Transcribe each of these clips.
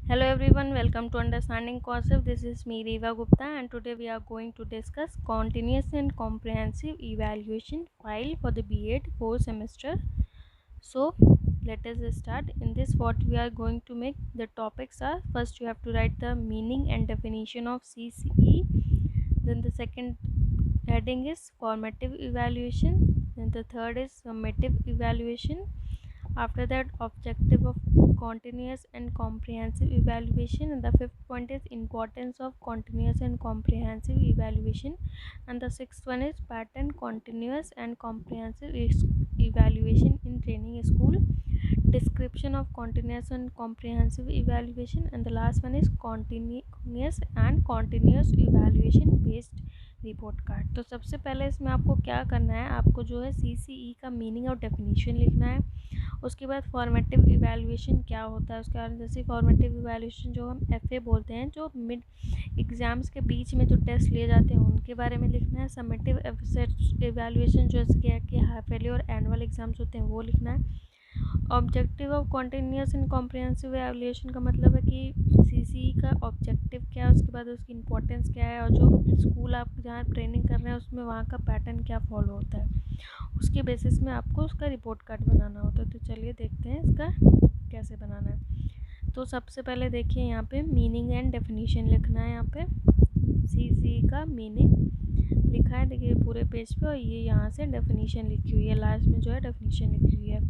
Hello everyone, welcome to Understanding Concept. This is me Reva Gupta and today we are going to discuss continuous and comprehensive evaluation file for the B.Ed 4 semester. So let us start. In this what we are going to make the topics are: first you have to write the meaning and definition of CCE, then the second heading is formative evaluation, then the third is summative evaluation. After that, objective of continuous and comprehensive evaluation, and the fifth point is importance of continuous and comprehensive evaluation, and the sixth one is pattern continuous and comprehensive evaluation in training school, description of continuous and comprehensive evaluation, and the last one is continuous and continuous evaluation based report card. तो सबसे पहले इसमें आपको क्या करना है, आपको जो है CCE का मीनिंग और डेफिनेशन लिखना है। उसके बाद फॉर्मेटिव इवैल्यूएशन क्या होता है, उसके बाद जैसे फॉर्मेटिव इवैल्यूएशन जो हम FA बोलते हैं, जो मिड एग्ज़ाम्स के बीच में जो टेस्ट लिए जाते हैं उनके बारे में लिखना है। समेटिव इवैल्यूएशन जो जैसे कि हाफ ईयरली और एनुअल एग्ज़ाम्स होते हैं वो लिखना है। Objective of continuous and comprehensive evaluation का मतलब है कि CCE का ऑब्जेक्टिव क्या है, उसके बाद उसकी इंपॉर्टेंस क्या है, और जो स्कूल आप जहाँ ट्रेनिंग कर रहे हैं उसमें वहाँ का पैटर्न क्या फॉलो होता है, उसके बेसिस में आपको उसका रिपोर्ट कार्ड बनाना होता है। तो चलिए देखते हैं इसका कैसे बनाना है। तो सबसे पहले देखिए यहाँ पे मीनिंग एंड डेफिनेशन लिखना है। यहाँ पे CCE का मीनिंग लिखा है, देखिए पूरे पेज पे, और ये यहाँ से डेफिनेशन लिखी हुई है, लास्ट में जो है डेफिनेशन लिखी हुई है।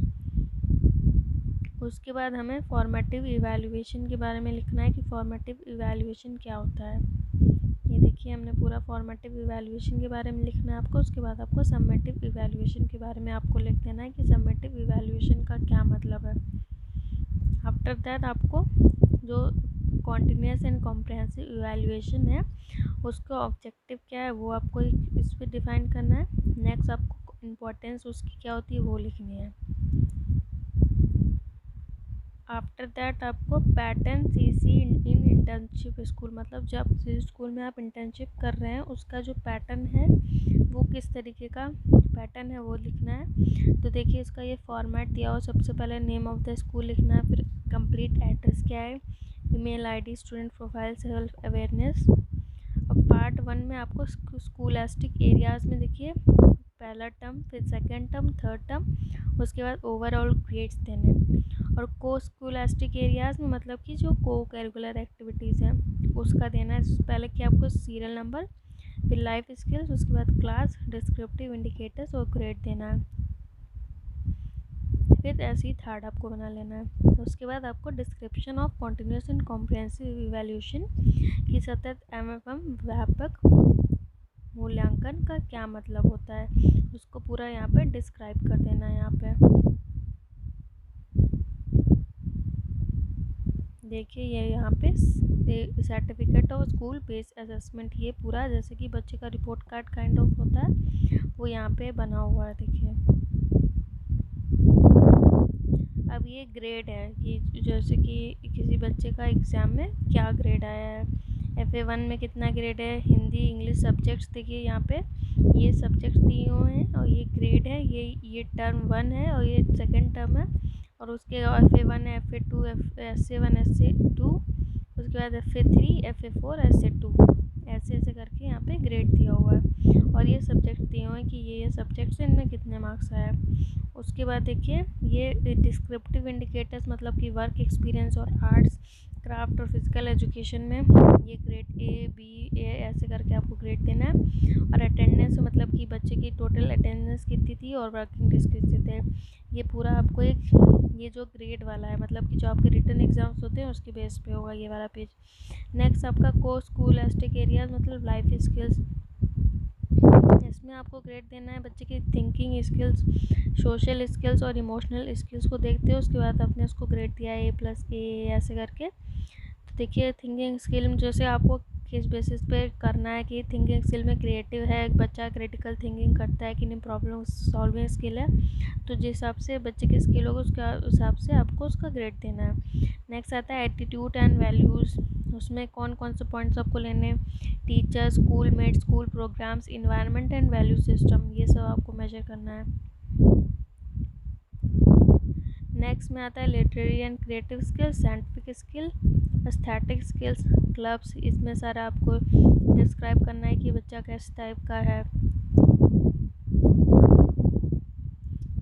उसके बाद हमें फॉर्मेटिव इवैल्यूएशन के बारे में लिखना है कि फॉर्मेटिव इवैल्यूएशन क्या होता है। ये देखिए हमने पूरा फॉर्मेटिव इवैल्यूएशन के बारे में लिखना है आपको। उसके बाद आपको समेटिव इवैल्यूएशन के बारे में आपको लिख देना है कि समेटिव इवैल्यूएशन का क्या मतलब है। आफ्टर दैट आपको जो कॉन्टीन्यूस एंड कॉम्प्रिहेंसिव इवैल्यूएशन है उसका ऑब्जेक्टिव क्या है वो आपको इस पर डिफाइन करना है। नेक्स्ट आपको इम्पोर्टेंस उसकी क्या होती है वो लिखनी है। आफ्टर दैट आपको पैटर्न CC इन इंटर्नशिप स्कूल, मतलब जब जिस स्कूल में आप इंटर्नशिप कर रहे हैं उसका जो पैटर्न है वो किस तरीके का पैटर्न है वो लिखना है। तो देखिए इसका ये फॉर्मेट दिया हो, सबसे पहले नेम ऑफ द स्कूल लिखना है, फिर कंप्लीट एड्रेस क्या है, email ID, student profile, self awareness. अब पार्ट 1 में आपको स्कूलास्टिक एरियाज़ में देखिए पहला टर्म, फिर सेकंड टर्म, थर्ड टर्म, उसके बाद ओवरऑल ग्रेड्स देने। और को स्कूलास्टिक एरियाज़ में मतलब कि जो को करिकुलर एक्टिविटीज़ हैं उसका देना है। पहले कि आपको सीरियल नंबर, फिर लाइफ स्किल्स, उसके बाद क्लास, डिस्क्रिप्टिव इंडिकेटर्स और ग्रेड देना है। फिर ऐसे ही थर्ड आपको बना लेना है। तो उसके बाद आपको description of continuous and comprehensive evaluation की सतत एवं व्यापक मूल्यांकन का क्या मतलब होता है उसको पूरा यहाँ पे डिस्क्राइब कर देना है। यहाँ पे देखिए ये यहाँ पे certificate of school based assessment, ये पूरा जैसे कि बच्चे का रिपोर्ट कार्ड काइंड ऑफ होता है वो यहाँ पे बना हुआ है। देखिए अब ये ग्रेड है कि जैसे कि किसी बच्चे का एग्ज़ाम में क्या ग्रेड आया है, FA1 में कितना ग्रेड है, हिंदी इंग्लिश सब्जेक्ट्स देखिए यहाँ पे ये सब्जेक्ट्स दिए हुए हैं और ये ग्रेड है, ये टर्म 1 है और ये सेकंड टर्म है, और उसके FA1 है, FA2, SA1, SA2, उसके बाद FA3, FA4, SA2, ऐसे ऐसे करके यहाँ पे ग्रेड दिया हुआ है, और ये सब्जेक्ट दिए हुए हैं कि ये सब्जेक्ट्स हैं, इनमें कितने मार्क्स आए। उसके बाद देखिए ये डिस्क्रिप्टिव इंडिकेटर्स मतलब कि वर्क एक्सपीरियंस और आर्ट्स, क्राफ्ट और फिजिकल एजुकेशन में ये ग्रेड A, B, A ऐसे करके आपको ग्रेड देना है। और अटेंडेंस मतलब कि बच्चे की टोटल अटेंडेंस कितनी थी और वर्किंग डेज कितने थे, ये पूरा आपको एक ये जो ग्रेड वाला है मतलब कि जो आपके रिटन एग्जाम्स होते हैं उसके बेस पे होगा ये वाला पेज। नेक्स्ट आपका को स्कूलास्टिक एरियाज मतलब लाइफ स्किल्स, इसमें आपको ग्रेड देना है बच्चे की थिंकिंग स्किल्स, सोशल स्किल्स और इमोशनल स्किल्स को देखते हो। उसके बाद आपने उसको ग्रेड दिया A+A ऐसे करके। तो देखिए थिंकिंग स्किल में जैसे आपको किस बेसिस पे करना है कि थिंकिंग स्किल में क्रिएटिव है बच्चा, क्रिटिकल थिंकिंग करता है कि नहीं, प्रॉब्लम सॉल्विंग स्किल है, तो जिस हिसाब से बच्चे की स्किल होगा उसके हिसाब से आपको उसका ग्रेड देना है। नेक्स्ट आता है एटीट्यूड एंड वैल्यूज़, उसमें कौन कौन से पॉइंट्स आपको लेने, teacher, school mate, school programs, environment and value system, ये सब आपको मेजर करना है। नेक्स्ट में आता है literary and creative skill, scientific skill, aesthetic skills clubs, इसमें सारा आपको डिस्क्राइब करना है कि बच्चा किस टाइप का है।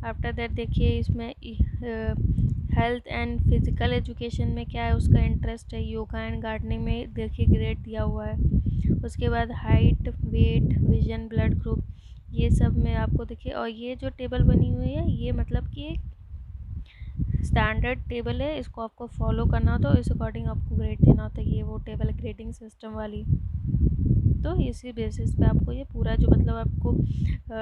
आफ्टर दैट देखिए इसमें हेल्थ एंड फिज़िकल एजुकेशन में क्या है उसका इंटरेस्ट है। योगा एंड गार्डनिंग में देखिए ग्रेड दिया हुआ है। उसके बाद height, weight, vision, blood group, ये सब में आपको देखिए। और ये जो टेबल बनी हुई है ये मतलब कि स्टैंडर्ड टेबल है, इसको आपको फॉलो करना होता है, इस अकॉर्डिंग आपको ग्रेड देना होता है। ये वो टेबल ग्रेडिंग सिस्टम वाली, तो इसी बेसिस पे आपको ये पूरा जो मतलब आपको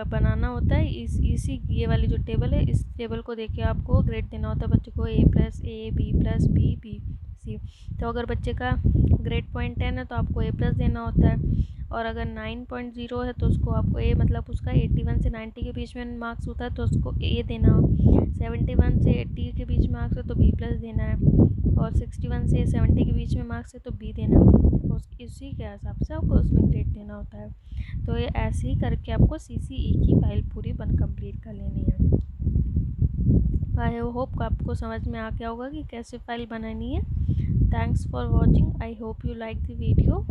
बनाना होता है। इसी ये वाली जो टेबल है, इस टेबल को देख के आपको ग्रेड देना होता है बच्चे को A+A, B+B, C। तो अगर बच्चे का ग्रेड 0.10 है तो आपको A+ देना होता है, और अगर 9.0 है तो उसको आपको A, मतलब उसका 81 से 90 के बीच में मार्क्स होता है तो उसको A देना, 71 से 80 के बीच मार्क्स है तो B+ देना है, और 61 से 70 के बीच में मार्क्स है तो B देना है। इसी के हिसाब से आपको उसमें ग्रेड देना होता है। तो ये ऐसे ही करके आपको CCE की फाइल पूरी कंप्लीट कर लेनी है। आई होप आपको समझ में आ गया होगा कि कैसे फाइल बनानी है। Thanks for watching. I hope you like the video.